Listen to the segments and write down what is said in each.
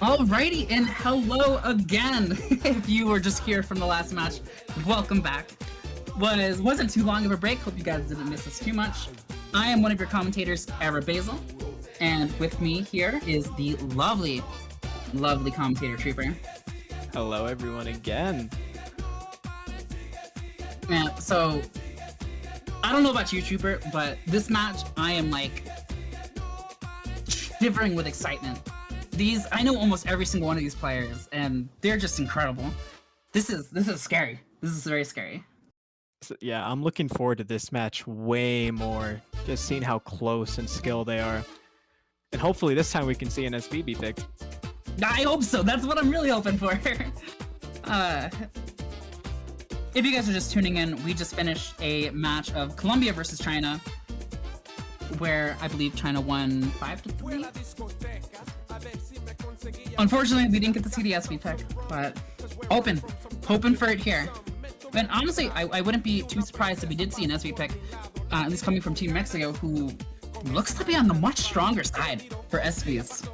Alrighty, and hello again. If you were just here from the last match, welcome back. Wasn't too long of a break. Hope you guys didn't miss us too much. I am one of your commentators, Era Basil, and with me here is the lovely commentator Trooper. Hello, everyone again. Yeah, so I don't know about you, Trooper, but this match I am like shivering with excitement. I know almost every single one of these players, and they're just incredible. This is scary. This is very scary. So, yeah, I'm looking forward to this match way more. Just seeing how close and skilled they are. And hopefully this time we can see an SVB pick. I hope so. That's what I'm really hoping for. If you guys are just tuning in, we just finished a match of Colombia versus China, where I believe China won 5-3. Unfortunately, we didn't get to see the SV pick, but hoping for it here. And honestly, I wouldn't be too surprised if we did see an SV pick, at least coming from Team Mexico, who looks to be on the much stronger side for SVs.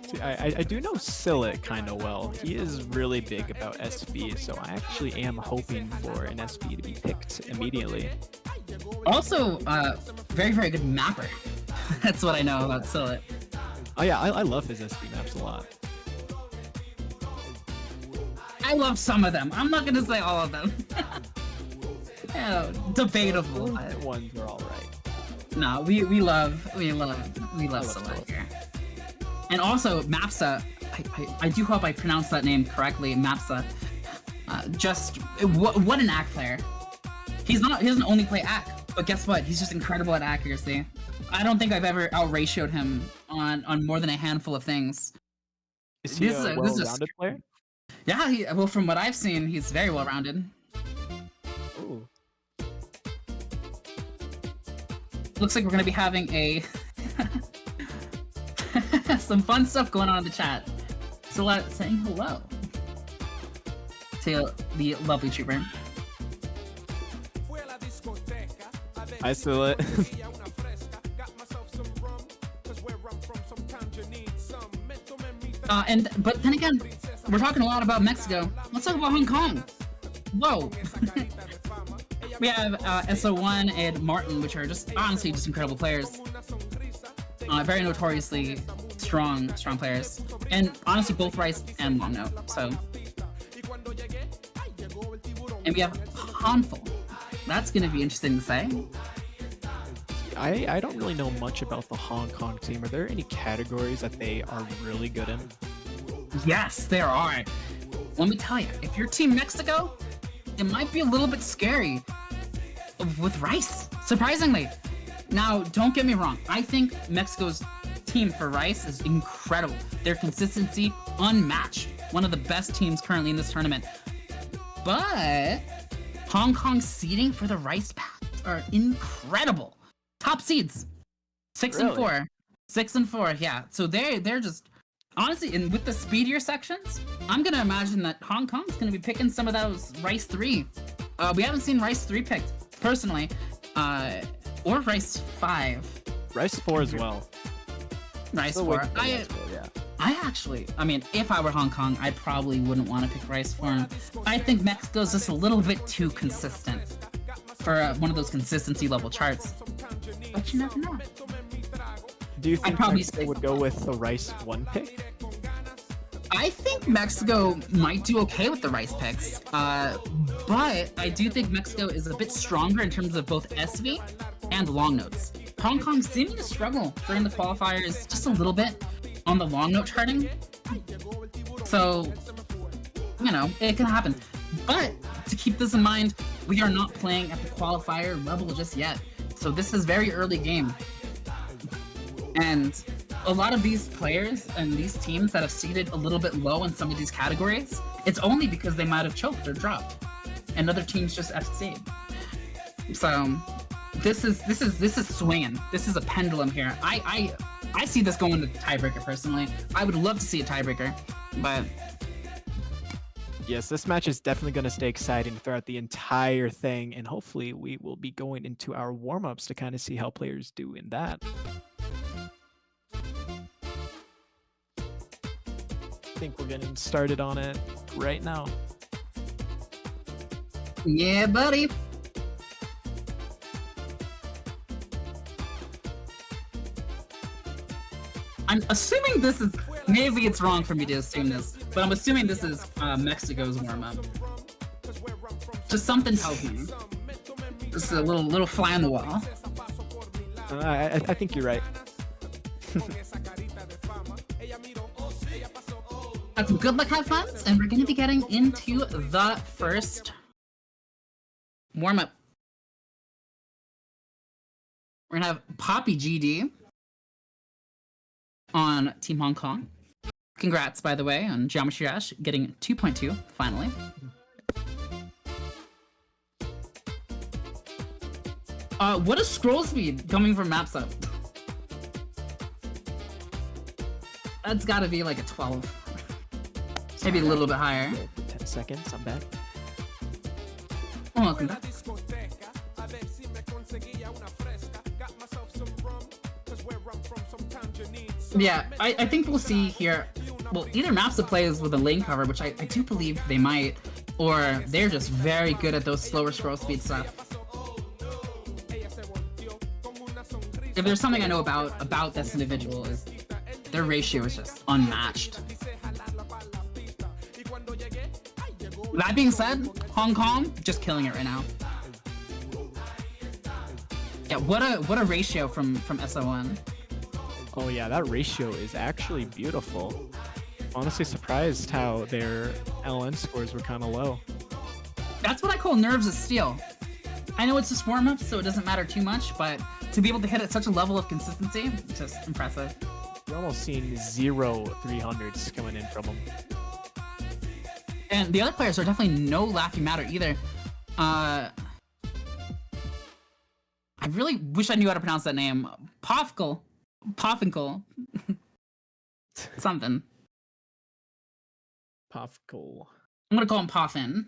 See, I do know Sillet kind of well. He is really big about SV, so I actually am hoping for an SV to be picked immediately. Also, very, very good mapper. That's what I know about Sillet. Oh yeah, I love his SV maps a lot. I love some of them. I'm not gonna say all of them. Yeah, debatable. Ones are all right. No, we love Sillet here. And also Mapsa, I do hope I pronounced that name correctly. Mapsa, what an ACK player. He doesn't only play ACK, but guess what? He's just incredible at accuracy. I don't think I've ever out-ratioed him on more than a handful of things. Is he a well-rounded player? Yeah, well, from what I've seen, he's very well-rounded. Ooh. Looks like we're gonna be having some fun stuff going on in the chat. So saying hello to the lovely Trooper. I Sillet. But then again, we're talking a lot about Mexico. Let's talk about Hong Kong. Whoa. We have SO1 and Martin, which are just honestly just incredible players. Very notoriously strong players. And honestly, both Rice and Long Note. So. And we have Hanful. That's gonna be interesting to say. I don't really know much about the Hong Kong team. Are there any categories that they are really good in? Yes, there are. Let me tell you, if you're Team Mexico, it might be a little bit scary with Rice, surprisingly. Now, don't get me wrong. I think Mexico's team for Rice is incredible. Their consistency, unmatched. One of the best teams currently in this tournament. But Hong Kong's seeding for the Rice path are incredible. Top seeds, 6 and 4, 6 and 4. Yeah, so they're just honestly, and with the speedier sections, I'm gonna imagine that Hong Kong's gonna be picking some of those Rice 3. We haven't seen Rice 3 picked personally, or Rice 5. Rice 4 as well. Rice 4. I mean, if I were Hong Kong, I probably wouldn't want to pick Rice 4. I think Mexico's just a little bit too consistent for one of those consistency level charts. But you never know. Do you think Mexico would go with the Rice 1 pick? I think Mexico might do okay with the Rice picks, but I do think Mexico is a bit stronger in terms of both SV and long notes. Hong Kong seeming to struggle during the qualifiers just a little bit on the long note charting, so, you know, it can happen. But to keep this in mind, we are not playing at the qualifier level just yet, so this is very early game. And a lot of these players and these teams that have seeded a little bit low in some of these categories, it's only because they might have choked or dropped, and other teams just FC. So this is swinging. This is a pendulum here. I see this going to tiebreaker personally. I would love to see a tiebreaker, but Yes, this match is definitely going to stay exciting throughout the entire thing, and hopefully we will be going into our warm-ups to kind of see how players do in that. I think we're getting started on it right now. Yeah, buddy. I'm assuming this is, maybe it's wrong for me to assume this, but I'm assuming this is Mexico's warm-up. Just something tells me. This is a little fly on the wall. I think you're right. Good luck, have fun, and we're going to be getting into the first warm-up. We're going to have Poppy GD on Team Hong Kong. Congrats, by the way, on Geometry Dash getting 2.2, finally. What is scroll speed coming from Maps Up? That's gotta be like a 12. Maybe a little bit higher. 10 seconds, I'm back. Oh, welcome back. Yeah, I think we'll see here, well, either Mapsa plays with a lane cover, which I do believe they might, or they're just very good at those slower scroll speed stuff. If there's something I know about this individual, is their ratio is just unmatched. That being said, Hong Kong just killing it right now. Yeah, what a ratio from SO1. Oh yeah, that ratio is actually beautiful. Honestly surprised how their LN scores were kind of low. That's what I call nerves of steel. I know it's just warm-up, so it doesn't matter too much, but to be able to hit at such a level of consistency, just impressive. You're almost seeing 0 300s coming in from them. And the other players are definitely no laughing matter either. I really wish I knew how to pronounce that name. Pofkel. Something. Pofkel. I'm gonna call him Poffin.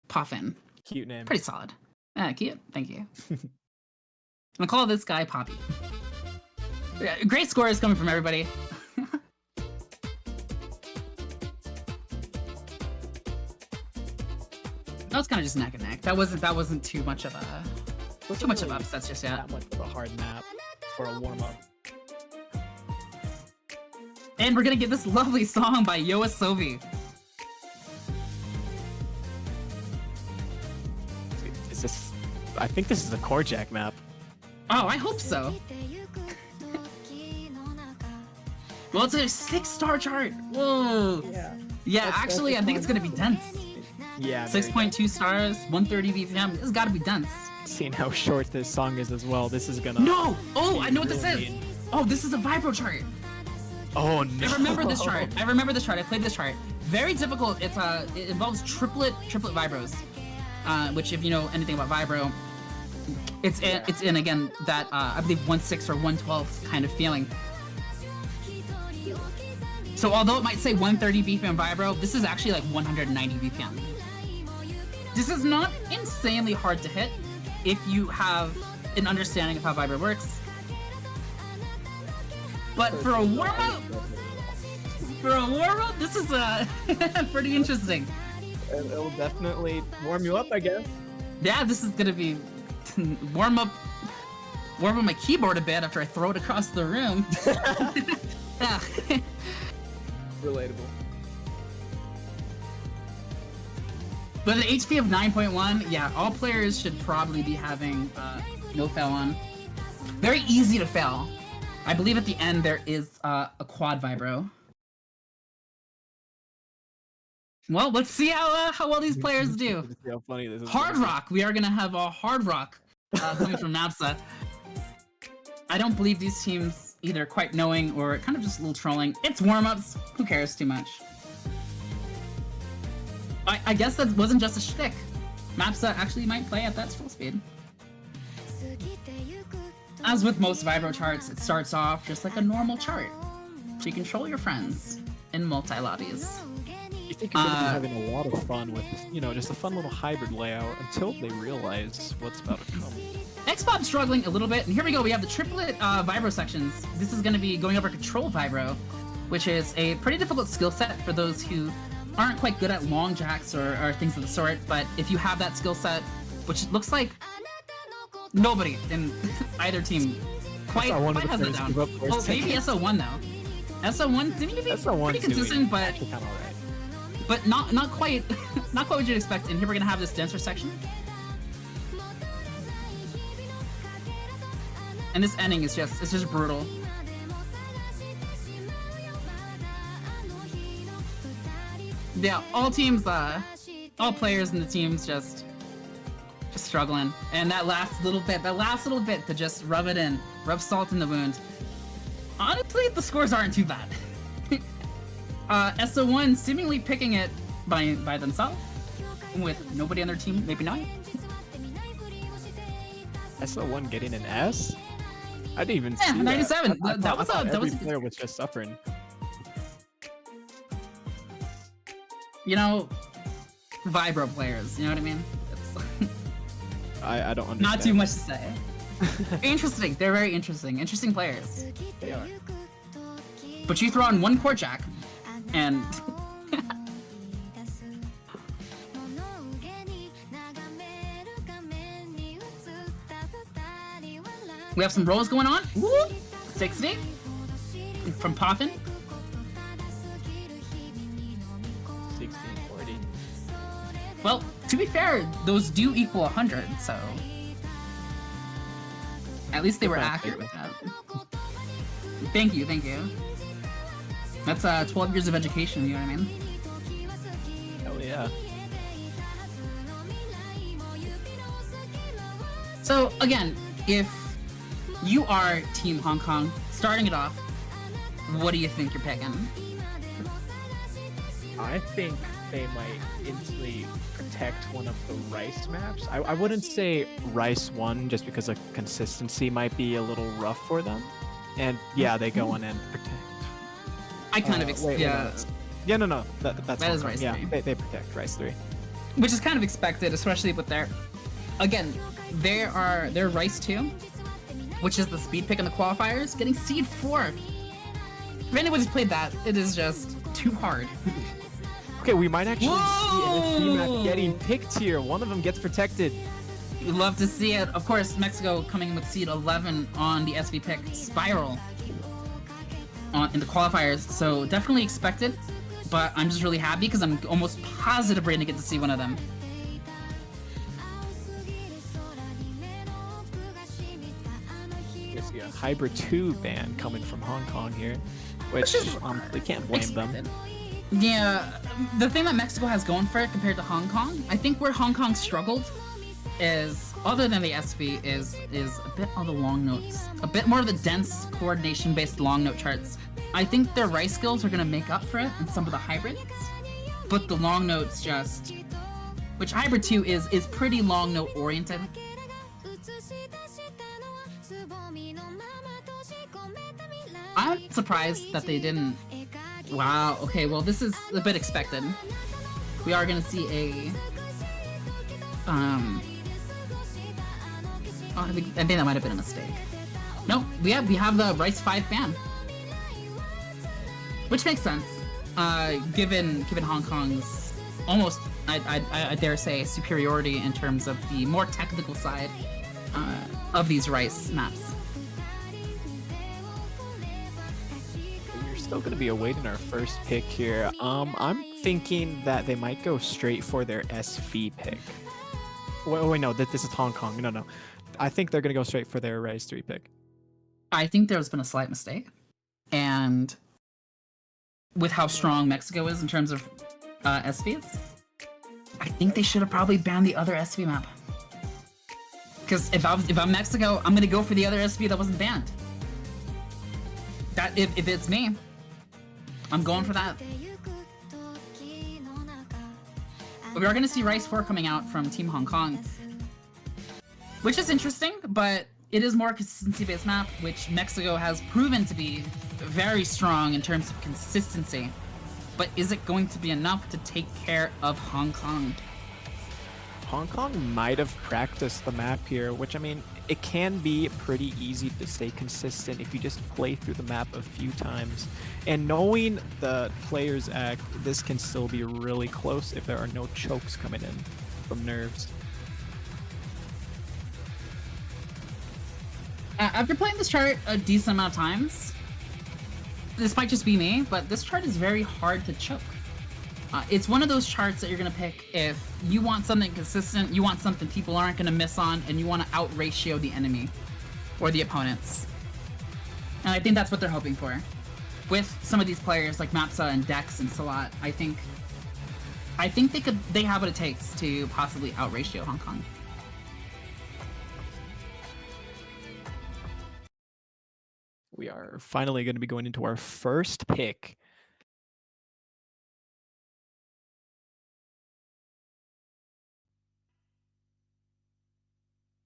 Poffin. Cute name. Pretty solid. Yeah, cute. Thank you. I'm gonna call this guy Poppy. Yeah, great scores coming from everybody. That was kind of just neck and neck. That wasn't too much of upsets just yet. That much of a hard map for a warm up. And we're gonna get this lovely song by Yoasobi. Is this? I think this is a Korjak map. Oh, I hope so. Well, it's a 6-star chart. Whoa. Yeah, actually, I think it's gonna be dense. Yeah. 6.2 stars, 130 BPM. This has got to be dense. Seeing how short this song is as well, this is gonna. No! Oh, I know what this is. Oh, this is a vibro chart. Oh no! I remember this chart. I played this chart. Very difficult. It involves triplet vibros, which if you know anything about vibro, it's in again that I believe 1.6 or 1.12 kind of feeling. So although it might say 130 BPM vibro, this is actually like 190 BPM. This is not insanely hard to hit if you have an understanding of how vibro works. But for a warm-up, this is pretty interesting. It'll definitely warm you up, I guess. Yeah, this is gonna be warm up my keyboard a bit after I throw it across the room. Yeah. Relatable. But an HP of 9.1, yeah, all players should probably be having no fail on. Very easy to fail. I believe at the end there is a quad vibro. Well, let's see how well these players do. How funny this is. Hard rock. We are gonna have a hard rock coming from Napsa. I don't believe these teams either quite knowing or kind of just a little trolling. It's warm-ups. Who cares too much? I guess that wasn't just a shtick. Mapsa actually might play at that scroll speed. As with most vibro charts, it starts off just like a normal chart. So you control your friends in multi-lobbies. You think you're going to be having a lot of fun with, just a fun little hybrid layout until they realize what's about to come. Xbox struggling a little bit, and here we go. We have the triplet vibro sections. This is going to be going over control vibro, which is a pretty difficult skill set for those who aren't quite good at long jacks or things of the sort. But if you have that skill set, which looks like nobody in either team quite has it down. Well, maybe SO1 though. SO1 seeming to be pretty consistent, but not quite not quite what you'd expect. And here we're gonna have this dancer section. And this ending is just brutal. Yeah, all teams, all players in the teams just struggling. And that last little bit to just rub it in, rub salt in the wound. Honestly, the scores aren't too bad. SO1 seemingly picking it by themselves, with nobody on their team, maybe not. SO1 getting an S? I didn't even see 97. That. That was every player was just suffering. Vibro players. You know what I mean? I don't understand. Not too much to say. Interesting. They're very interesting. Interesting players. They are. But you throw on one core jack, and we have some rolls going on. Woo! 60 from Poffin. 1640. Well, to be fair, those do equal 100, so at least they were accurate with that. Thank you. That's 12 years of education, you know what I mean? Hell yeah. So again, if you are Team Hong Kong, starting it off, what do you think you're picking? I think they might instantly protect one of the Rice maps. I wouldn't say Rice 1 just because the consistency might be a little rough for them. And yeah, they go in and protect. I kind of expect. Yeah. Yeah, no. That's that is Rice 3. Yeah, they protect Rice 3. Which is kind of expected, especially with their... Again, they're Rice 2, which is the speed pick in the qualifiers, getting Seed 4. If anybody's played that, it is just too hard. Okay, we might actually see a team map getting picked here. One of them gets protected. We'd love to see it. Of course, Mexico coming in with Seed 11 on the SV pick, Spiral, in the qualifiers. So definitely expected, but I'm just really happy because I'm almost positive we're gonna get to see one of them. There's a Hybrid 2 ban coming from Hong Kong here, which they can't blame them. Yeah, the thing that Mexico has going for it compared to Hong Kong, I think where Hong Kong struggled is, other than the SV, is a bit of the long notes. A bit more of the dense, coordination-based long note charts. I think their Rice skills are going to make up for it in some of the hybrids, but the long notes just... Which Hybrid 2 is pretty long note oriented. I'm surprised that they didn't... Wow, okay, well this is a bit expected. We are gonna see a... I think that might have been a mistake. No, we have the Rice 5 ban. Which makes sense, given Hong Kong's almost, I dare say, superiority in terms of the more technical side of these Rice maps. Still going to be awaiting our first pick here. I'm thinking that they might go straight for their SV pick. Wait, no, this is Hong Kong. No. I think they're going to go straight for their Rise 3 pick. I think there's been a slight mistake. And with how strong Mexico is in terms of SVs, I think they should have probably banned the other SV map. Because if I'm Mexico, I'm going to go for the other SV that wasn't banned. That if it's me, I'm going for that. But we are going to see Rice 4 coming out from Team Hong Kong, which is interesting, but it is more consistency-based map, which Mexico has proven to be very strong in terms of consistency. but is it going to be enough to take care of Hong Kong? Hong Kong might have practiced the map here, which I mean, it can be pretty easy to stay consistent if you just play through the map a few times. And knowing the player's act, this can still be really close if there are no chokes coming in from nerves. After playing this chart a decent amount of times, this might just be me, but this chart is very hard to choke. It's one of those charts that you're going to pick if you want something consistent, you want something people aren't going to miss on, and you want to out-ratio the enemy or the opponents. And I think that's what they're hoping for. With some of these players like Mapsa and Dex and Salat, I think they have what it takes to possibly out-ratio Hong Kong. We are finally going to be going into our first pick.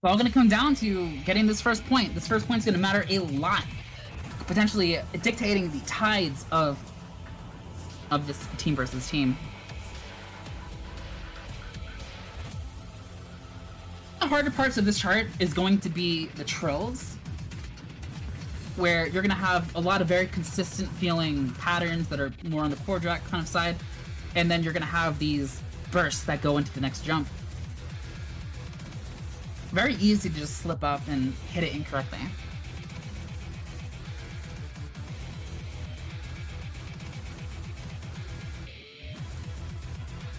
It's all going to come down to getting this first point. This first point is going to matter a lot, potentially dictating the tides of this team versus team. The harder parts of this chart is going to be the trills, where you're going to have a lot of very consistent feeling patterns that are more on the core track kind of side, and then you're going to have these bursts that go into the next jump. Very easy to just slip up and hit it incorrectly.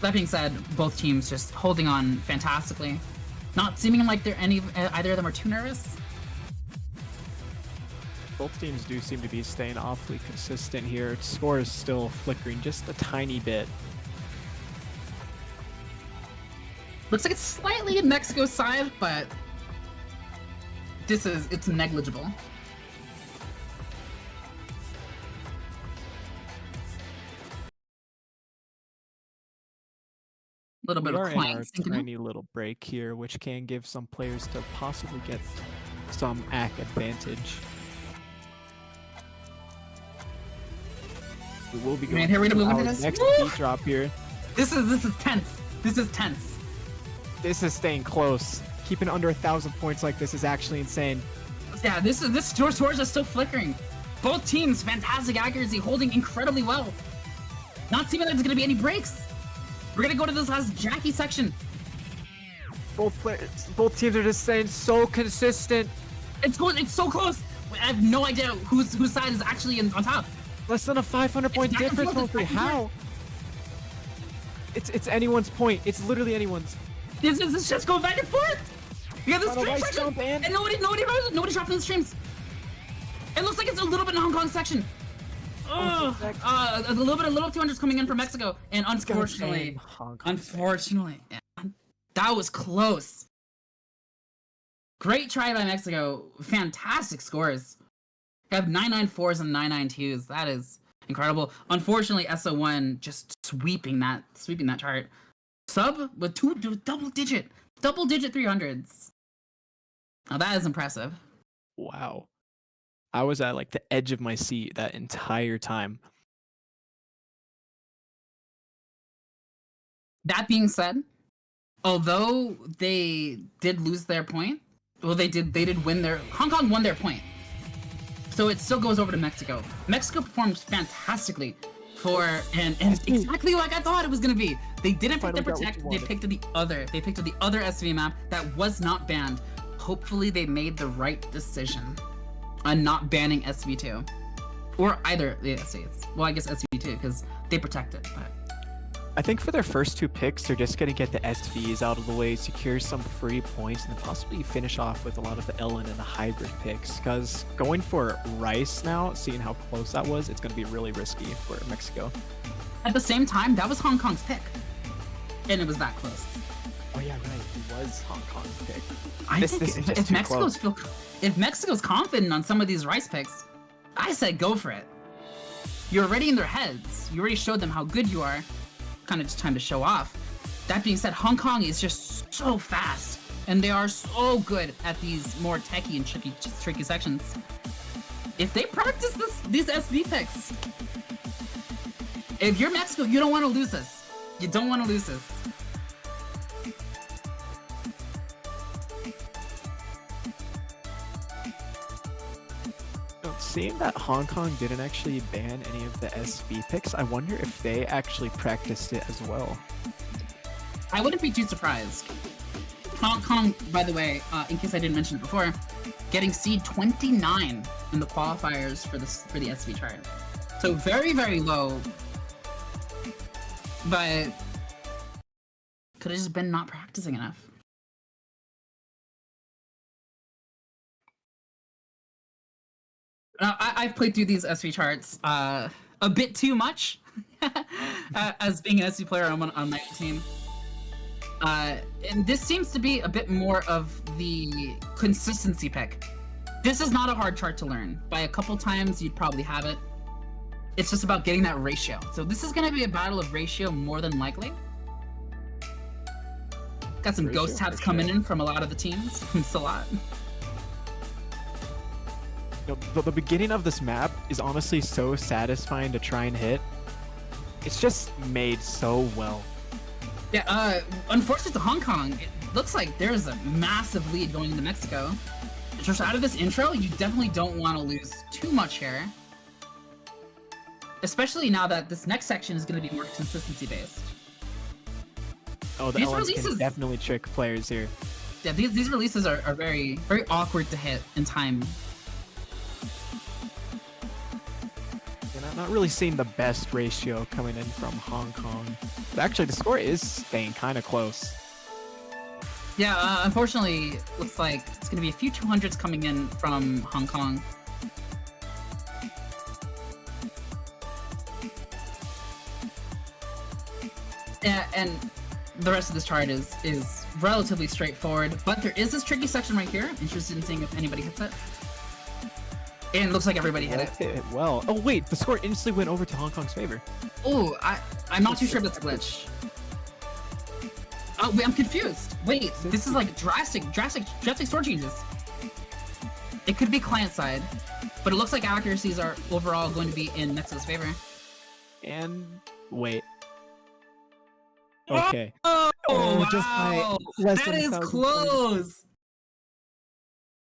That being said, both teams just holding on fantastically. Not seeming like either of them are too nervous. Both teams do seem to be staying awfully consistent here. Score is still flickering just a tiny bit. Looks like it's slightly in Mexico's side, but it's negligible. A little bit of clank. Tiny little break here, which can give some players to possibly get some ACK advantage. We will be going here we go. our next beat drop here. This is tense. This is tense. This is staying close. Keeping under 1,000 points like this is actually insane. Yeah, this scores are still flickering. Both teams, fantastic accuracy, holding incredibly well. Not seeming like there's gonna be any breaks. We're gonna go to this last Jackie section. Both teams are just staying so consistent. It's so close. I have no idea whose side is actually on top. Less than a 500-point difference, mostly. How? It's anyone's point. It's literally anyone's. This just going back and forth. You got this stream section, and nobody dropping the streams. It looks like it's a little bit in Hong Kong section. A little bit of 200s coming in from Mexico, and unfortunately, yeah, that was close. Great try by Mexico. Fantastic scores. You have 994s and 992s. That is incredible. Unfortunately, SO1 just sweeping that chart. Sub with double digit 300s. Now that is impressive. Wow. I was at like the edge of my seat that entire time. That being said, although they did lose their point, well, they did win their. Hong Kong won their point, so it still goes over to Mexico. Mexico performed fantastically and exactly like I thought it was gonna be. They didn't pick the protect. They picked the other SV map that was not banned. Hopefully, they made the right decision on not banning SV2 or either the SVs. Well, I guess SV2 because they protect it, but. I think for their first two picks, they're just going to get the SVs out of the way, secure some free points, and then possibly finish off with a lot of the Ellen and the hybrid picks. Because going for Rice now, seeing how close that was, it's going to be really risky for Mexico. At the same time, that was Hong Kong's pick. And it was that close. Oh yeah, right. It was Hong Kong's pick. I think if Mexico's confident on some of these Rice picks, I said go for it. You're already in their heads. You already showed them how good you are. Kind of just time to show off. That being said, Hong Kong is just so fast, and they are so good at these more techie and tricky sections. If they practice these SV picks, If you're Mexico, you don't want to lose this. You don't want to lose this. Seeing that Hong Kong didn't actually ban any of the SV picks, I wonder if they actually practiced it as well. I wouldn't be too surprised. Hong Kong, by the way, in case I didn't mention it before, getting seed 29 in the qualifiers for the SV chart. So very, very low. But could have just been not practicing enough. I've played through these SV charts a bit too much as being an SV player on my team. And this seems to be a bit more of the consistency pick. This is not a hard chart to learn. By a couple times, you'd probably have it. It's just about getting that ratio. So this is going to be a battle of ratio more than likely. Got some ratio, ghost taps coming in from a lot of the teams. It's a lot. The beginning of this map is honestly so satisfying to try and hit. It's just made so well. Yeah, unfortunately to Hong Kong, it looks like there's a massive lead going into Mexico. Just out of this intro, you definitely don't want to lose too much here. Especially now that this next section is going to be more consistency based. Oh, the LMs can definitely trick players here. Yeah, these releases are very, very awkward to hit in time. Not really seeing the best ratio coming in from Hong Kong. But actually, the score is staying kind of close. Yeah, unfortunately, looks like it's going to be a few 200s coming in from Hong Kong. Yeah, and the rest of this chart is relatively straightforward, but there is this tricky section right here. Interested in seeing if anybody hits it. And it looks like everybody hit it. Well. Oh wait, the score instantly went over to Hong Kong's favor. Oh, I'm not too sure if that's a glitch. Oh wait, I'm confused. Wait, this is like drastic score changes. It could be client side, but it looks like accuracies are overall going to be in Mexico's favor. And wait. Okay. Oh wow! Just by less that is close.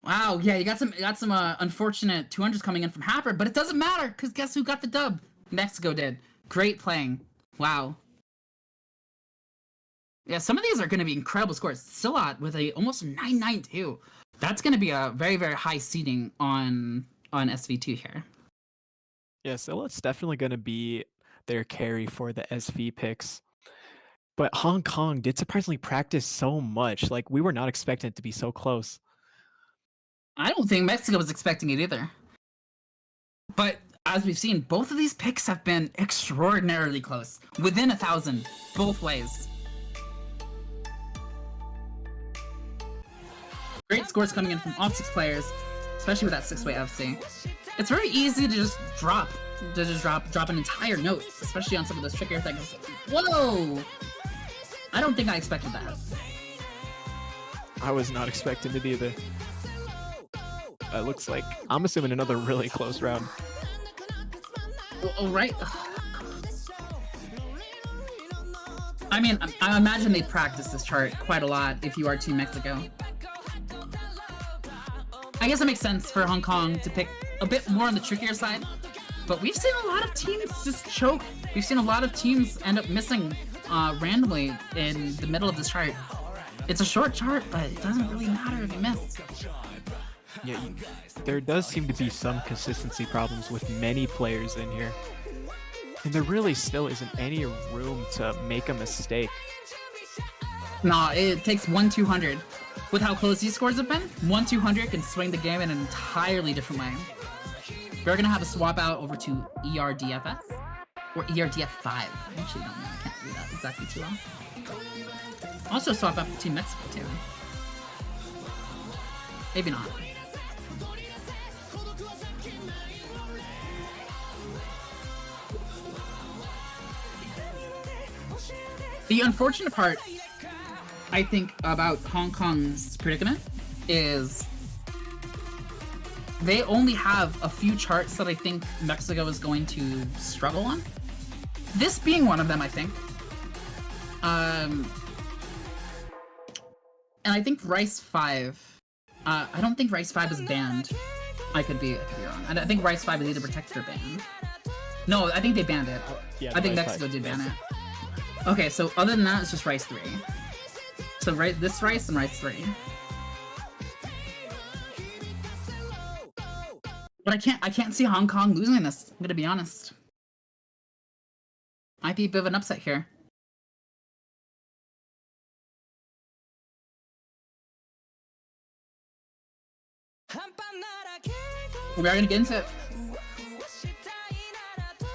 Wow, yeah, you got some unfortunate 200s coming in from Happer, but it doesn't matter, because guess who got the dub? Mexico did. Great playing. Wow. Yeah, some of these are going to be incredible scores. Silot with a almost 992. That's going to be a very, very high seeding on SV2 here. Yeah, Silot's definitely going to be their carry for the SV picks. But Hong Kong did surprisingly practice so much. Like, we were not expecting it to be so close. I don't think Mexico was expecting it either. But as we've seen, both of these picks have been extraordinarily close. Within 1,000, both ways. Great scores coming in from all 6 players, especially with that 6-way FC. It's very easy to just drop an entire note, especially on some of those trickier things. Whoa! I don't think I expected that. I was not expecting it either. It looks like, I'm assuming, another really close round. Oh, right. I mean, I imagine they practice this chart quite a lot if you are Team Mexico. I guess it makes sense for Hong Kong to pick a bit more on the trickier side, but we've seen a lot of teams just choke. We've seen a lot of teams end up missing randomly in the middle of this chart. It's a short chart, but it doesn't really matter if you miss. Yeah, there does seem to be some consistency problems with many players in here. And there really still isn't any room to make a mistake. Nah, it takes 1-200. With how close these scores have been, 1-200 can swing the game in an entirely different way. We're gonna have a swap out over to ERDFS or ERDF5. I actually don't know. I can't read that exactly too well. Also swap out for Team Mexico too. Maybe not. The unfortunate part, I think, about Hong Kong's predicament is they only have a few charts that I think Mexico is going to struggle on. This being one of them, I think. And I think Rice 5. I don't think Rice 5 is banned. I could be wrong. I think Rice 5 is either protected or banned. No, I think they banned it. Yeah, I think Rice Mexico 5, did ban yes. it. Okay, so other than that, it's just Rice 3. So this Rice and Rice 3. But I can't see Hong Kong losing this. I'm gonna be honest. Might be a bit of an upset here. We are gonna get into it.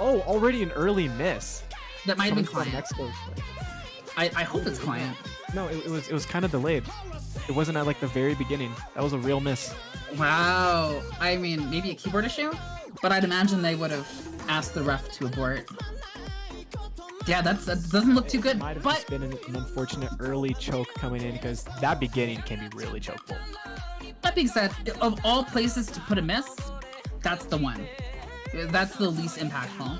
Oh, already an early miss. That might have been Coming from client. Mexico's. I hope it's client. No, it was kind of delayed. It wasn't at like the very beginning. That was a real miss. Wow. I mean, maybe a keyboard issue? But I'd imagine they would have asked the ref to abort. Yeah, that doesn't look too good. Might have But just been an unfortunate early choke coming in because that beginning can be really chokeable. that being said, of all places to put a miss, that's the one. That's the least impactful.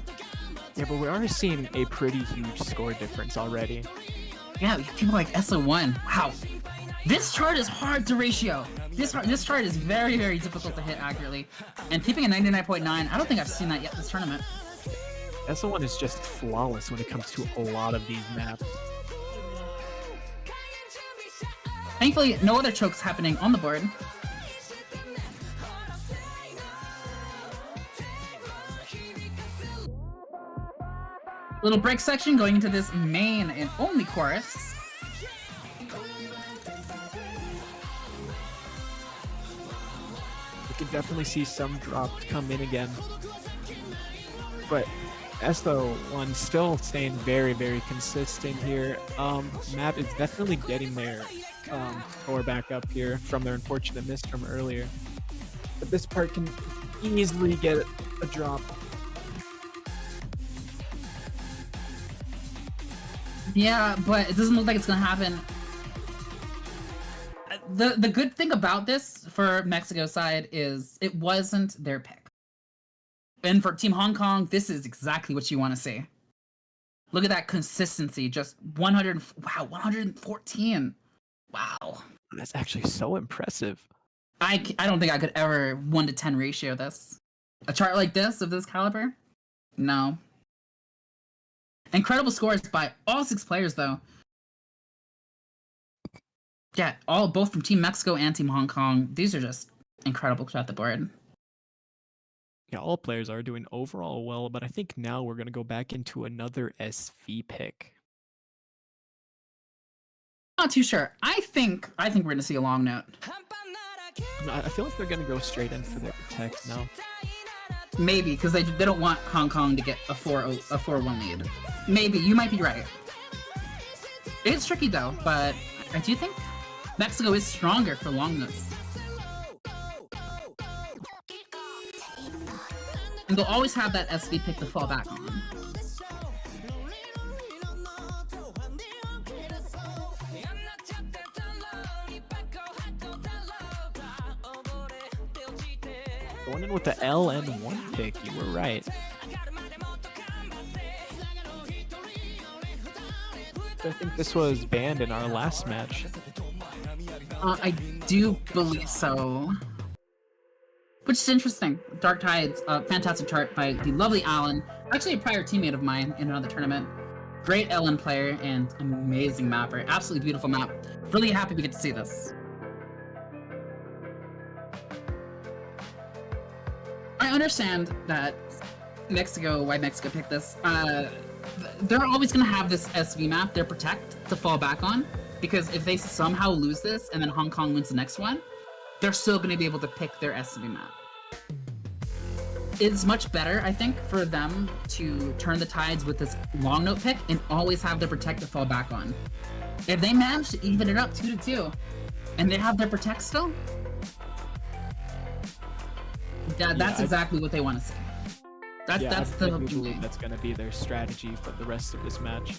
Yeah, but we are seeing a pretty huge score difference already. Yeah, we have people like SO1. Wow. This chart is hard to ratio. This chart is very, very difficult to hit accurately. And keeping a 99.9, I don't think I've seen that yet this tournament. SO1 is just flawless when it comes to a lot of these maps. Thankfully, no other chokes happening on the board. Little break section going into this main and only chorus. We can definitely see some drops come in again. But SO1 still staying very, very consistent here. Map is definitely getting their score back up here from their unfortunate miss from earlier. But this part can easily get a drop. Yeah, but it doesn't look like it's gonna happen. The good thing about this for Mexico's side is it wasn't their pick. And for Team Hong Kong, this is exactly what you want to see. Look at that consistency, just 100, wow, 114. Wow. That's actually so impressive. I don't think I could ever 1 to 10 ratio this. A chart like this, of this caliber? No. Incredible scores by all 6 players, though. Yeah, both from Team Mexico and Team Hong Kong. These are just incredible throughout the board. Yeah, all players are doing overall well, but I think now we're going to go back into another SV pick. Not too sure. I think we're gonna see a long note. I feel like they're going to go straight in for their protect now. Maybe because they don't want Hong Kong to get a 4-1 lead. Maybe you might be right. It's tricky though, but I do think Mexico is stronger for long notes. And they'll always have that SV pick to fall back on. Going in with the LN1 pick, you were right. I think this was banned in our last match. I do believe so. Which is interesting. Dark Tides, fantastic chart by the lovely Alan. Actually a prior teammate of mine in another tournament. Great LN player and amazing mapper. Absolutely beautiful map. Really happy we get to see this. I understand that why Mexico picked this. They're always going to have this SV map, their protect, to fall back on. Because if they somehow lose this and then Hong Kong wins the next one, they're still going to be able to pick their SV map. It's much better, I think, for them to turn the tides with this long note pick and always have their protect to fall back on. If they manage to even it up 2-2, and they have their protect still, that's exactly what they want to see. That's I do believe that's going to be their strategy for the rest of this match.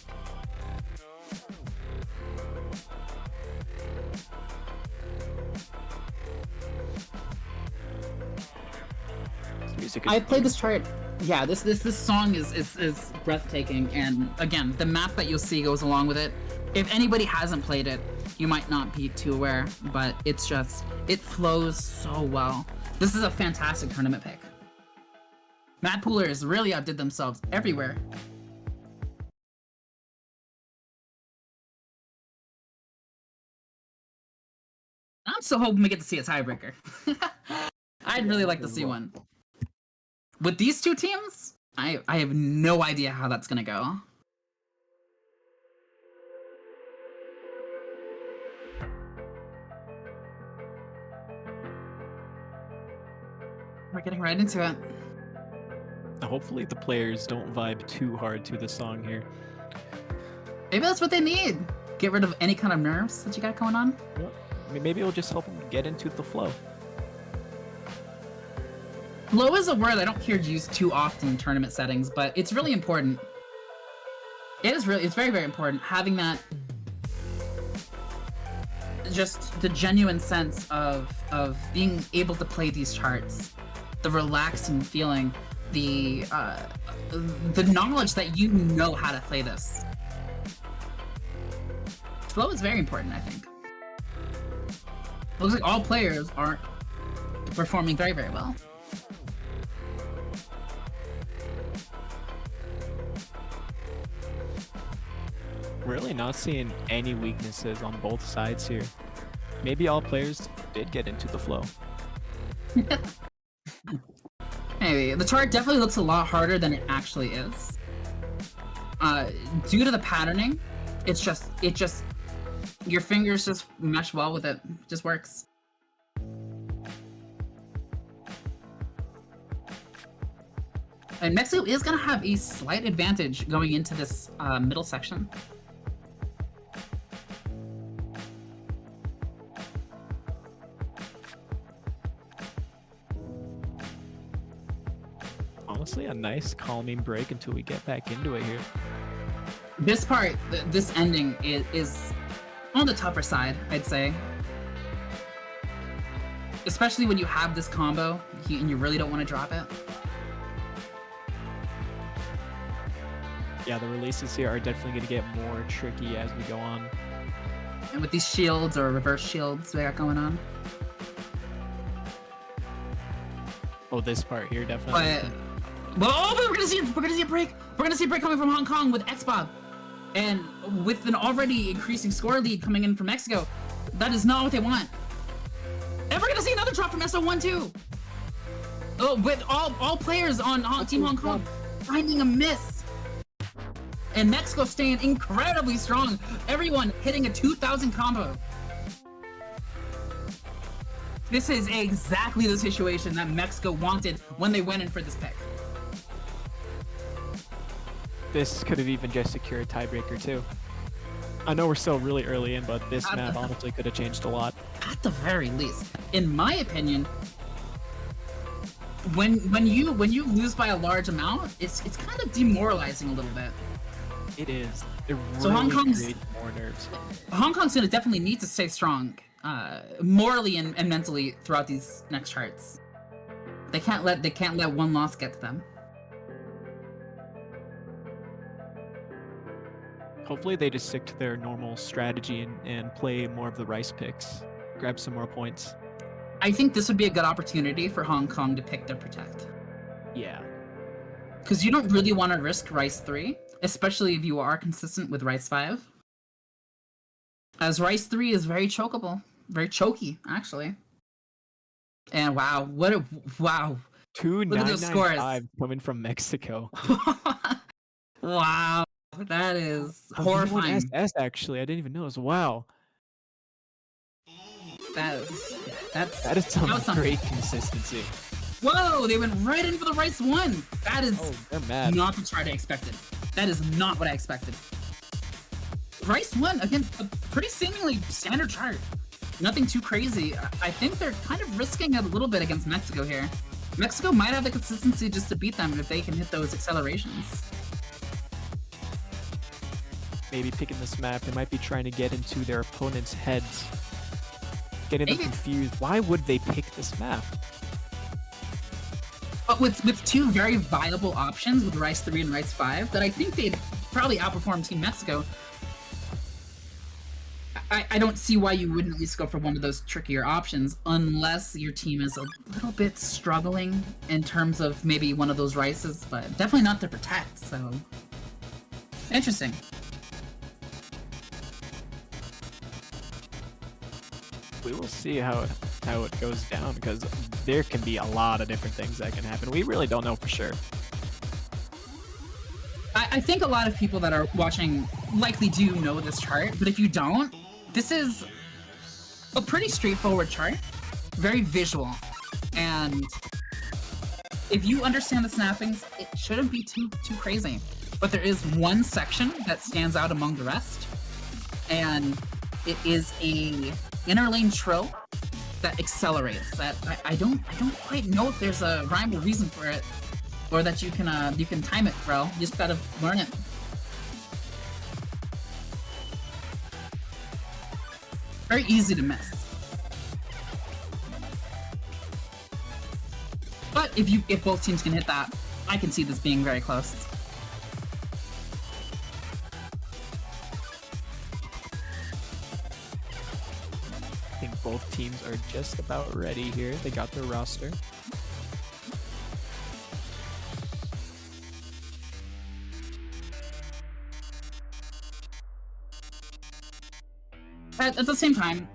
I played this chart Yeah, this song is breathtaking, and again, the map that you'll see goes along with it. If anybody hasn't played it, you might not be too aware, but it's just it flows so well. This is a fantastic tournament pick. Mad Poolers really outdid themselves everywhere. I'm still hoping we get to see a tiebreaker. I'd really like to see one. With these two teams, I have no idea how that's gonna go. We're getting right into it. Hopefully the players don't vibe too hard to the song here. Maybe that's what they need. Get rid of any kind of nerves that you got going on. Well, I mean, maybe it'll just help them get into the flow. Flow is a word I don't hear used too often in tournament settings, but it's really important. It's very, very important having that, just the genuine sense of being able to play these charts, the relaxing feeling, the knowledge that you know how to play this. Flow is very important, I think. Looks like all players are performing very, very well. Really not seeing any weaknesses on both sides here. Maybe all players did get into the flow. Anyway, the chart definitely looks a lot harder than it actually is. Due to the patterning, it just your fingers just mesh well with it. It just works. And Mexico is gonna have a slight advantage going into this middle section. Honestly, a nice calming break until we get back into it here. This part, this ending is on the tougher side, I'd say. Especially when you have this combo and you really don't want to drop it. Yeah, the releases here are definitely going to get more tricky as we go on. And with these shields or reverse shields we got going on. Oh, this part here definitely. But we're gonna see a break. We're gonna see a break coming from Hong Kong with Xbob, and with an already increasing score lead coming in from Mexico. That is not what they want. And we're gonna see another drop from SO1 too. Oh, with all players on Team Hong Kong finding a miss, and Mexico staying incredibly strong. Everyone hitting a 2,000 combo. This is exactly the situation that Mexico wanted when they went in for this pick. This could have even just secured a tiebreaker too. I know we're still really early in, but this map honestly could have changed a lot. At the very least, in my opinion, when you lose by a large amount, it's kind of demoralizing a little bit. It is. It really So Hong Kong's more nerves. Hong Kong's gonna definitely need to stay strong, morally and mentally throughout these next charts. They can't let one loss get to them. Hopefully they just stick to their normal strategy and play more of the rice picks. Grab some more points. I think this would be a good opportunity for Hong Kong to pick their protect. Yeah. Because you don't really want to risk Rice 3, especially if you are consistent with Rice 5. As Rice 3 is very chokeable. Very choky, actually. And wow, wow. 2,995 coming from Mexico. Wow, that is horrifying. SS actually, I didn't even notice. Wow. That is some great consistency. Whoa, they went right in for the Rice 1. That is they're mad. not the chart I expected. That is not what I expected. Rice 1, again, a pretty seemingly standard chart. Nothing too crazy. I think they're kind of risking it a little bit against Mexico here. Mexico might have the consistency just to beat them if they can hit those accelerations. Maybe picking this map, they might be trying to get into their opponent's heads. Getting them confused. Why would they pick this map? But with two very viable options with Rice 3 and Rice 5, that I think they'd probably outperform Team Mexico. I don't see why you wouldn't at least go for one of those trickier options, unless your team is a little bit struggling in terms of maybe one of those Rices, but definitely not to protect, so... Interesting. We will see how it goes down, because there can be a lot of different things that can happen. We really don't know for sure. I think a lot of people that are watching likely do know this chart, but if you don't, this is a pretty straightforward chart, very visual, and if you understand the snappings, it shouldn't be too crazy. But there is one section that stands out among the rest, and it is a inner lane trill that accelerates. That I don't quite know if there's a rhyme or reason for it, or that you can time it, bro. You just gotta learn it. Very easy to miss. But if both teams can hit that, I can see this being very close. I think both teams are just about ready here. They got their roster. At the same time,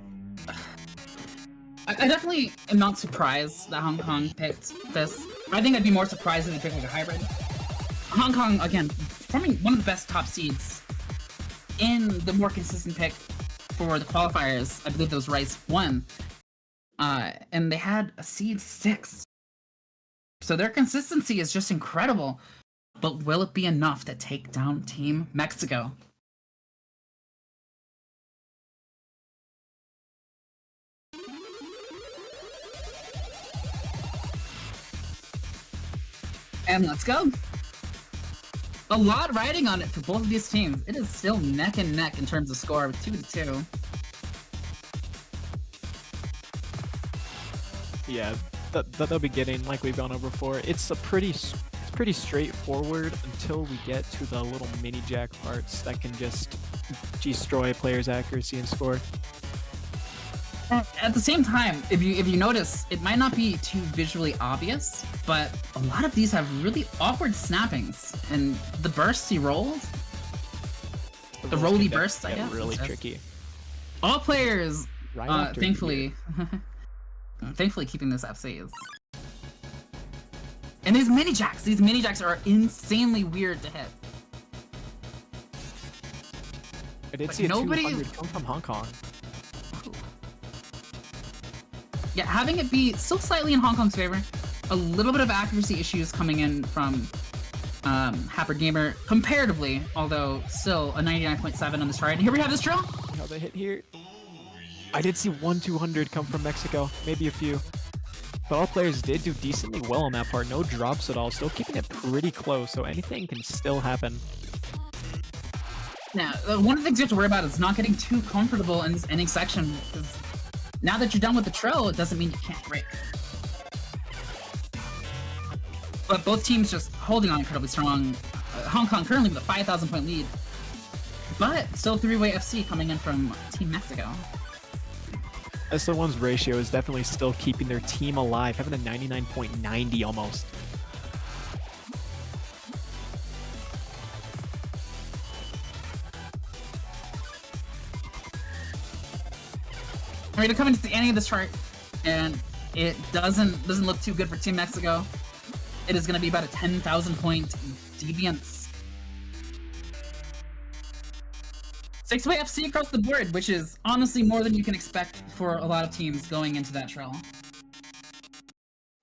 I definitely am not surprised that Hong Kong picked this. I think I'd be more surprised if they picked like a hybrid. Hong Kong, again, forming one of the best top seeds in the more consistent pick for the qualifiers. I believe those Rice won. And they had a seed 6. So their consistency is just incredible. But will it be enough to take down Team Mexico? And let's go. A lot riding on it for both of these teams. It is still neck and neck in terms of score, 2-2. Yeah, the beginning, like we've gone over before, it's pretty straightforward until we get to the little mini jack parts that can just destroy players' accuracy and score. At the same time, if you notice, it might not be too visually obvious, but a lot of these have really awkward snappings, and the bursts he rolls, the roly bursts, I guess, really tricky. All players, Right thankfully, thankfully keeping this FCs. And these mini jacks are insanely weird to hit. I did see a 200 come from Hong Kong. Yeah, having it be still slightly in Hong Kong's favor. A little bit of accuracy issues coming in from Happer Gamer comparatively, although still a 99.7 on this chart. And here we have this drill. How they hit here. I did see 200 come from Mexico, maybe a few. But all players did do decently well on that part. No drops at all. Still keeping it pretty close, so anything can still happen. Now, one of the things you have to worry about is not getting too comfortable in this ending section, because now that you're done with the trill, it doesn't mean you can't break. But both teams just holding on incredibly strong. Hong Kong currently with a 5,000 point lead, but still 3-way FC coming in from Team Mexico. SO1's ratio is definitely still keeping their team alive, having a 99.90 almost. We're coming to the ending of this chart, and it doesn't look too good for Team Mexico. It is going to be about a 10,000 point deviance. 6-way FC across the board, which is honestly more than you can expect for a lot of teams going into that trial.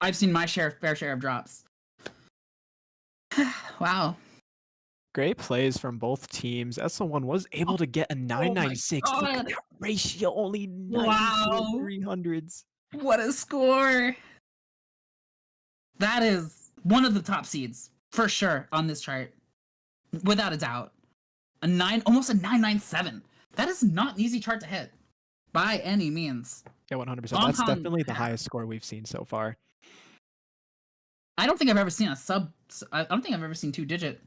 I've seen my fair share of drops. Wow. Great plays from both teams. SO1 was able to get a 996. Look at that ratio, only 300s. What a score! That is one of the top seeds, for sure, on this chart. Without a doubt. Almost a 997. That is not an easy chart to hit. By any means. Yeah, 100%. That's definitely the highest score we've seen so far. I don't think I've ever seen a sub. I don't think I've ever seen two-digit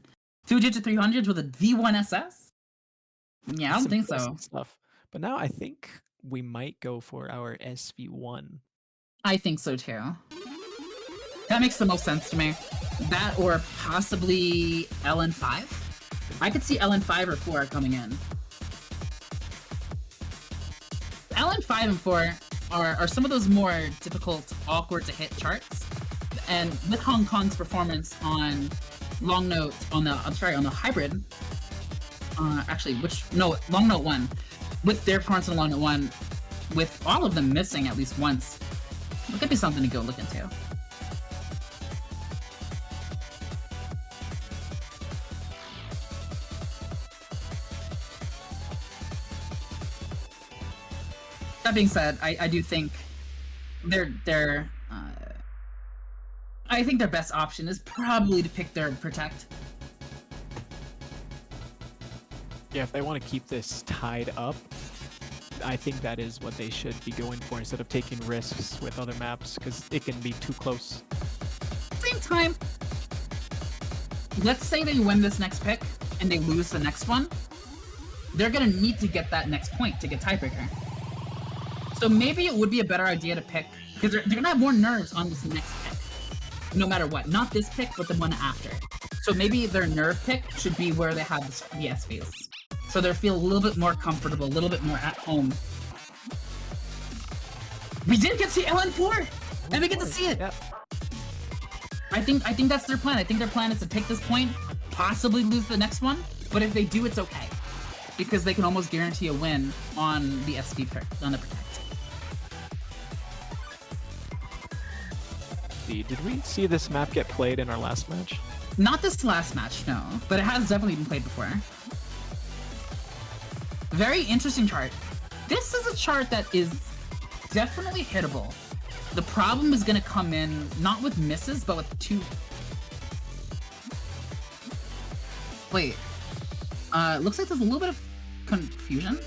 300s with a V1 SS. Yeah, I don't Some think classic so. stuff. But now I think we might go for our SV1. I think so too. That makes the most sense to me. That or possibly LN5. I could see LN5 or 4 coming in. LN5 and 4 are some of those more difficult, awkward to hit charts. And with Hong Kong's performance on long note on the hybrid, long note 1, with their performance on long note 1, with all of them missing at least once, it could be something to go look into. That being said, I do think I think their best option is probably to pick their protect. Yeah, if they want to keep this tied up, I think that is what they should be going for instead of taking risks with other maps, because it can be too close. Same time, let's say they win this next pick and they lose the next one. They're gonna need to get that next point to get tiebreaker. So maybe it would be a better idea to pick, because they're gonna have more nerves on this next pick, no matter what. Not this pick, but the one after. So maybe their nerve pick should be where they have the SVs. So they feel a little bit more comfortable, a little bit more at home. We did get to see LN4, and we get to see it. Yep. I think that's their plan. I think their plan is to take this point, possibly lose the next one, but if they do, it's okay, because they can almost guarantee a win on the SV pick, on the protect. Did we see this map get played in our last match? Not this last match, no, but it has definitely been played before. Very interesting chart. This is a chart that is definitely hittable. The problem is gonna come in not with misses, but with two. Wait. Looks like there's a little bit of confusion.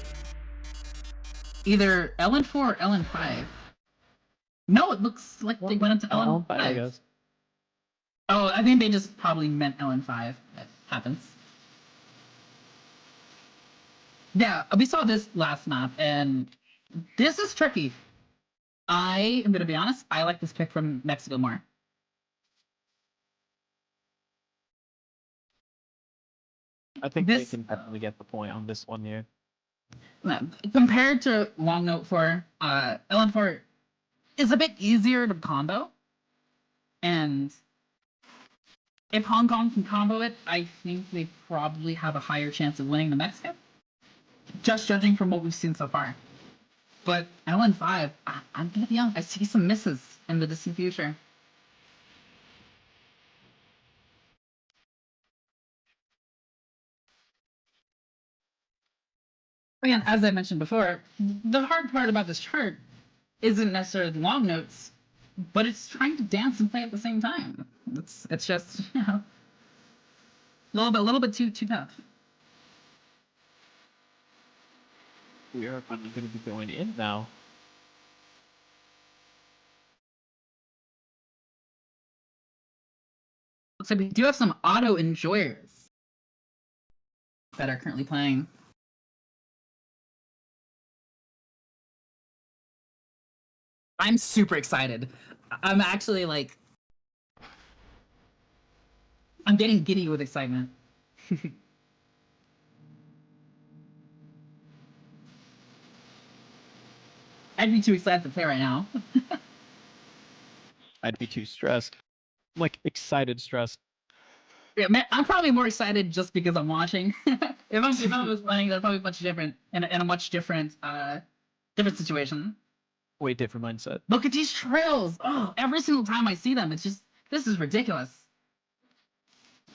Either LN4 or LN5. No, it looks like they went into LN5. I guess. Oh, I think they just probably meant LN5. That happens. Yeah, we saw this last map, and this is tricky. I am gonna be honest, I like this pick from Mexico more. I think they can definitely get the point on this one here. Compared to Long Note 4, LN4 is a bit easier to combo. And if Hong Kong can combo it, I think they probably have a higher chance of winning the Mexican. Just judging from what we've seen so far. But LN5, I'm gonna be honest, I see some misses in the distant future. Again, as I mentioned before, the hard part about this chart isn't necessarily the long notes, but it's trying to dance and play at the same time. It's just, you know, a little bit too tough. We are going to be going in now. Looks like we do have some auto enjoyers that are currently playing. I'm super excited. I'm actually like, I'm getting giddy with excitement. I'd be too excited to play right now. I'd be too stressed. I'm like excited, stressed. Yeah, man, I'm probably more excited just because I'm watching. if I was playing, that'd probably be much different in a much different different situation. Way different mindset. Look at these trails! Oh, every single time I see them, it's just this is ridiculous.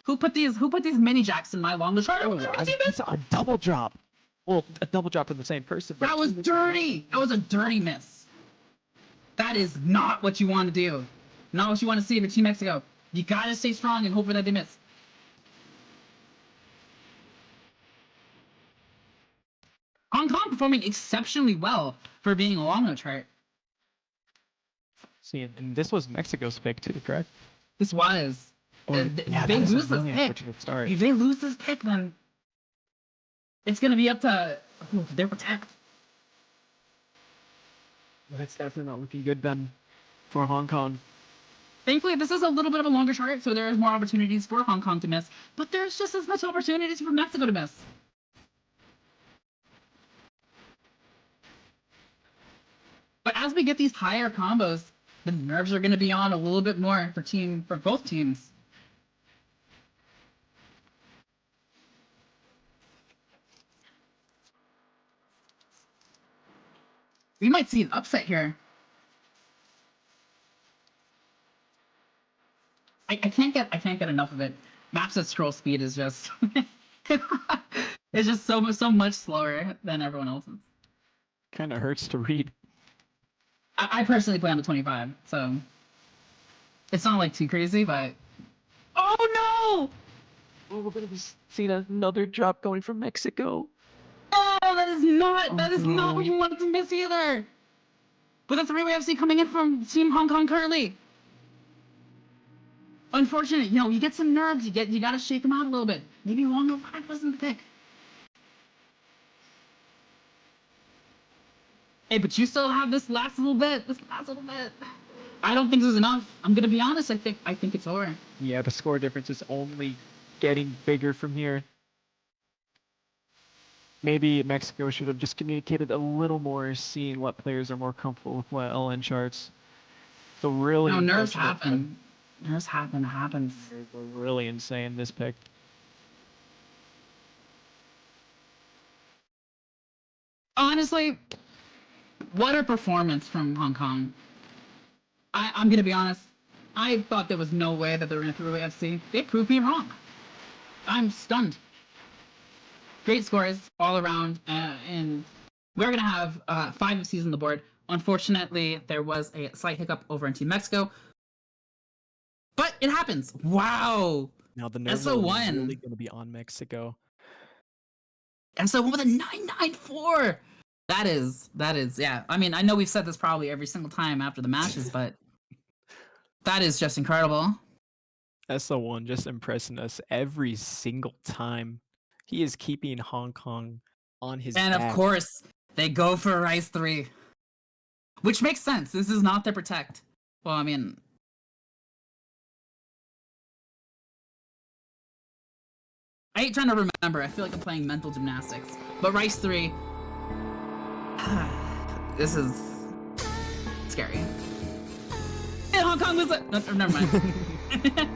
Who put these mini jacks in my long shot? It's a double drop. Well, a double drop in the same person. That was dirty. That was a dirty miss. That is not what you want to do. Not what you want to see for Team Mexico. You gotta stay strong and hope for that they miss. Hong Kong performing exceptionally well for being a long note chart. See, and this was Mexico's pick too, correct? This was. Yeah, They that is a lose this really pick. unfortunate start. If they lose this pick, then it's gonna be up to their protect. That's definitely not looking good then for Hong Kong. Thankfully, this is a little bit of a longer chart, so there's more opportunities for Hong Kong to miss, but there's just as much opportunities for Mexico to miss. But as we get these higher combos, the nerves are going to be on a little bit more for both teams. We might see an upset here. I can't get enough of it. Maps at scroll speed is just it's just so much slower than everyone else's. Kind of hurts to read. I personally play on the 25, so it's not like too crazy, but oh Oh, we're gonna be seeing another drop going from Mexico. no! Oh, that is not what no. you wanted to miss either. With a three-way FC coming in from Team Hong Kong currently. Unfortunate, you get some nerves. You gotta shake them out a little bit. Maybe Long 05 wasn't the pick. Hey, but you still have this last little bit. I don't think this is enough. I'm gonna be honest. I think it's over. Yeah, the score difference is only getting bigger from here. Maybe Mexico should have just communicated a little more, seeing what players are more comfortable with what LN charts. So really, No, nerves happen. Nerves happen. It happens. We're really insane this pick. Honestly, what a performance from Hong Kong. I'm gonna be honest. I thought there was no way that they were gonna throw away FC. They proved me wrong. I'm stunned. Great scores all around, and we're gonna have 5 FCs on the board. Unfortunately, there was a slight hiccup over in Team Mexico, but it happens. Wow. Now the nerves are SO1. really going to be on Mexico. SO1 with a 994. That is, yeah. I mean, I know we've said this probably every single time after the matches, but that is just incredible. SO1 just impressing us every single time. He is keeping Hong Kong on his And back. of course, they go for Rice 3. Which makes sense. This is not their protect. Well, I mean, I hate trying to remember. I feel like I'm playing mental gymnastics. But Rice 3. This is scary. And Hong Kong was no, never mind.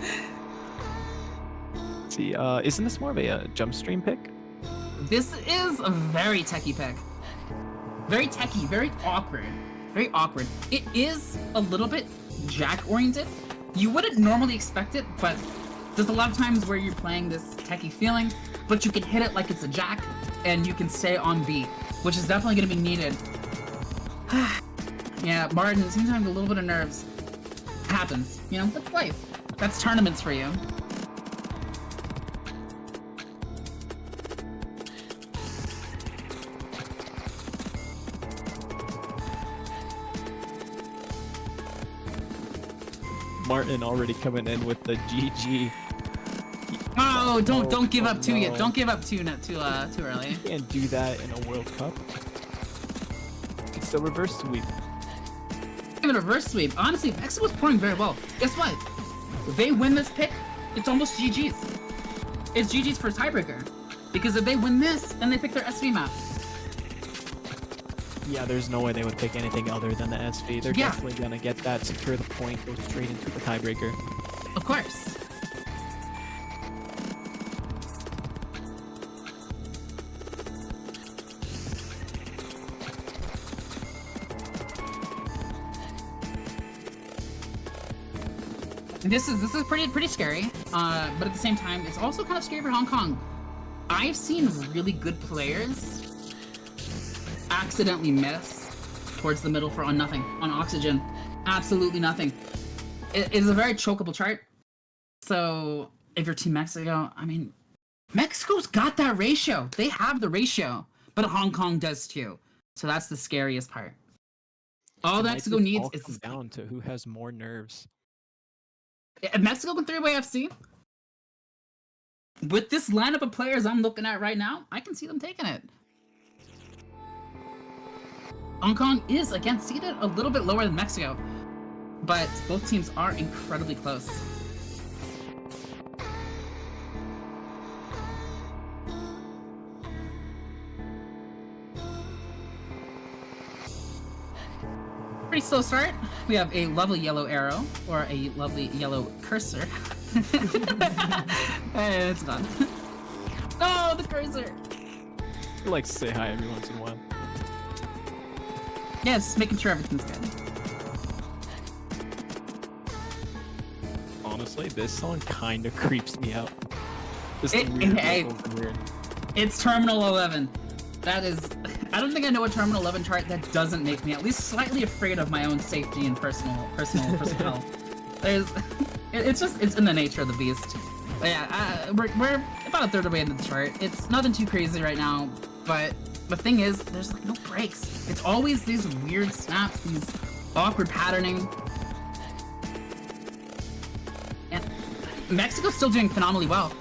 See, isn't this more of a jump stream pick? This is a very techie pick. Very techie, very awkward. Very awkward. It is a little bit jack-oriented. You wouldn't normally expect it, but there's a lot of times where you're playing this techie feeling, but you can hit it like it's a jack, and you can stay on beat, which is definitely going to be needed. Yeah, Martin seems to have a little bit of nerves. Happens. That's life. That's tournaments for you. Martin already coming in with the GG. Oh, don't give up too no. yet. Don't give up too early. You can't do that in a World Cup. It's still reverse sweep. Even a reverse sweep. Honestly, Mexico's playing very well. Guess what? If they win this pick, it's almost GG's. It's GG's for tiebreaker. Because if they win this, then they pick their SV map. Yeah, there's no way they would pick anything other than the SV. They're Yeah. definitely gonna get that, secure the point, go straight into the tiebreaker. Of course. This is pretty scary, but at the same time, it's also kind of scary for Hong Kong. I've seen really good players accidentally miss towards the middle on nothing, on oxygen, absolutely nothing. It is a very chokeable chart. So if you're Team Mexico, I mean, Mexico's got that ratio. They have the ratio, but Hong Kong does too. So that's the scariest part. All It might Mexico just needs all is come down to who has more nerves. Mexico in three-way FC. With this lineup of players I'm looking at right now, I can see them taking it. Hong Kong is, again, seated a little bit lower than Mexico, but both teams are incredibly close. Pretty slow start. We have a lovely yellow arrow, or a lovely yellow cursor. Hey, it's gone. Oh, the cursor! I like to say hi every once in a while. Yeah, just making sure everything's good. Honestly, this song kind of creeps me out. Just the Hey, weird. it's Terminal 11. That is... I don't think I know a Terminal 11 chart that doesn't make me at least slightly afraid of my own safety and personal health. It's in the nature of the beast. But yeah, we're about a third of the way into the chart. It's nothing too crazy right now, but the thing is, there's like no breaks. It's always these weird snaps, these awkward patterning. And Mexico's still doing phenomenally well.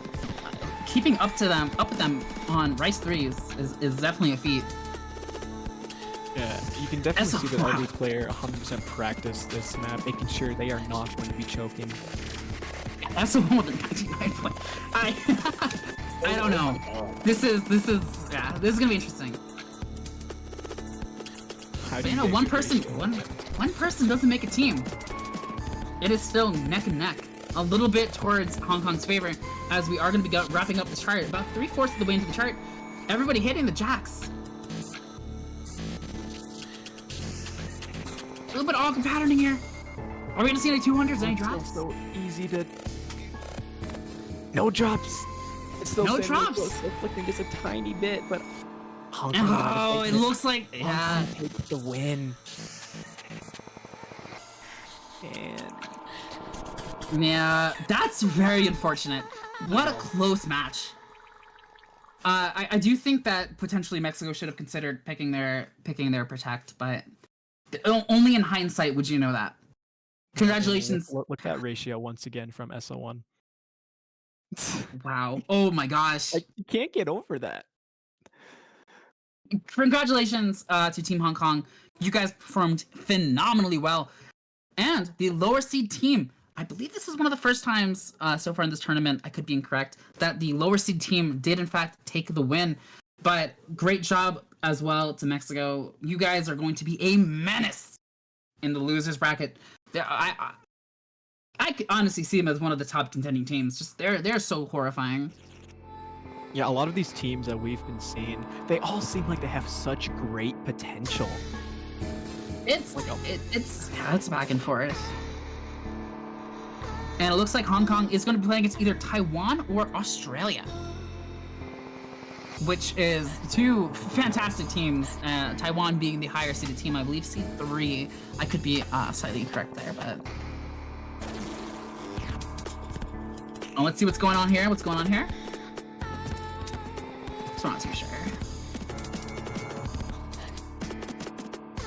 Keeping up with them on Rice 3s is definitely a feat. Yeah, you can definitely see that every player 100% practice this map, making sure they are not going to be choking. That's the one with the 99 point. I don't know. This is gonna be interesting. But you know, one person doesn't make a team. It is still neck and neck. A little bit towards Hong Kong's favor, as we are going to be wrapping up the chart. About 3/4 of the way into the chart. Everybody hitting the jacks. A little bit of awkward patterning here. Are we going to see any 200s, any drops? So easy to... No drops! It's still no drops! Looking just a tiny bit, but... Oh, it looks like... Yeah. Take the win. And... Yeah, that's very unfortunate. What a close match. I do think that potentially Mexico should have considered picking their protect, but only in hindsight would you know that. Congratulations. Look at that ratio once again from SO1. Wow. Oh my gosh. You can't get over that. Congratulations to Team Hong Kong. You guys performed phenomenally well. And the lower seed team, I believe this is one of the first times so far in this tournament, I could be incorrect, that the lower seed team did in fact take the win. But great job as well to Mexico. You guys are going to be a menace in the losers bracket. I could honestly see them as one of the top contending teams. Just they're so horrifying. Yeah, a lot of these teams that we've been seeing, they all seem like they have such great potential. It's back and forth. And it looks like Hong Kong is going to be playing against either Taiwan or Australia, which is two fantastic teams. Taiwan being the higher seeded team, I believe seed 3. I could be slightly incorrect there, but let's see what's going on here. What's going on here? So I'm not too sure.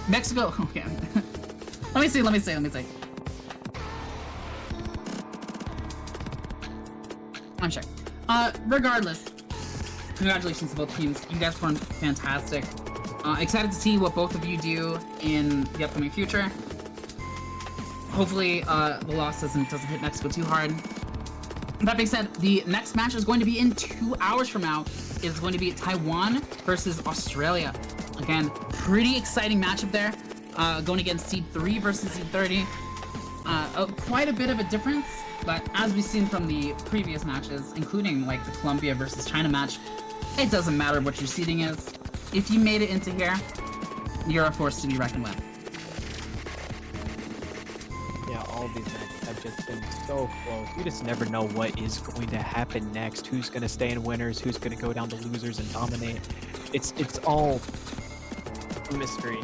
Mexico. Okay. Let me see. I'm sure. Regardless, congratulations to both teams. You guys performed fantastic. Excited to see what both of you do in the upcoming future. Hopefully, the loss doesn't hit Mexico too hard. That being said, the next match is going to be in 2 hours from now. It's going to be Taiwan versus Australia. Again, pretty exciting matchup there. Going against seed 3 versus seed 30. Quite a bit of a difference. But as we've seen from the previous matches, including like the Colombia versus China match, it doesn't matter what your seeding is. If you made it into here, you're a force to be reckoned with. Yeah, all of these matches have just been so close. We just never know what is going to happen next. Who's going to stay in winners? Who's going to go down to losers and dominate? It's all a mystery.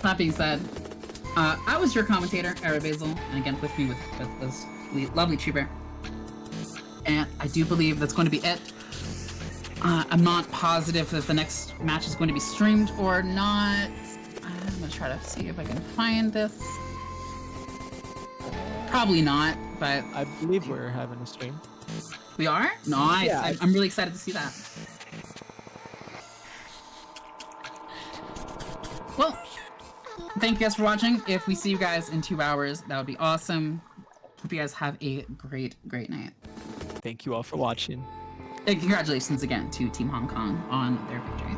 That being said, I was your commentator, Era Basil, and again with me with this lovely Cheaper. And I do believe that's going to be it. I'm not positive if the next match is going to be streamed or not. I'm gonna try to see if I can find this. Probably not, but I believe we're having a stream. we are? Nice. Yeah. I'm really excited to see that. Well, thank you guys for watching. If we see you guys in 2 hours, that would be awesome. Hope you guys have a great night. Thank you all for watching. And congratulations again to Team Hong Kong on their victory.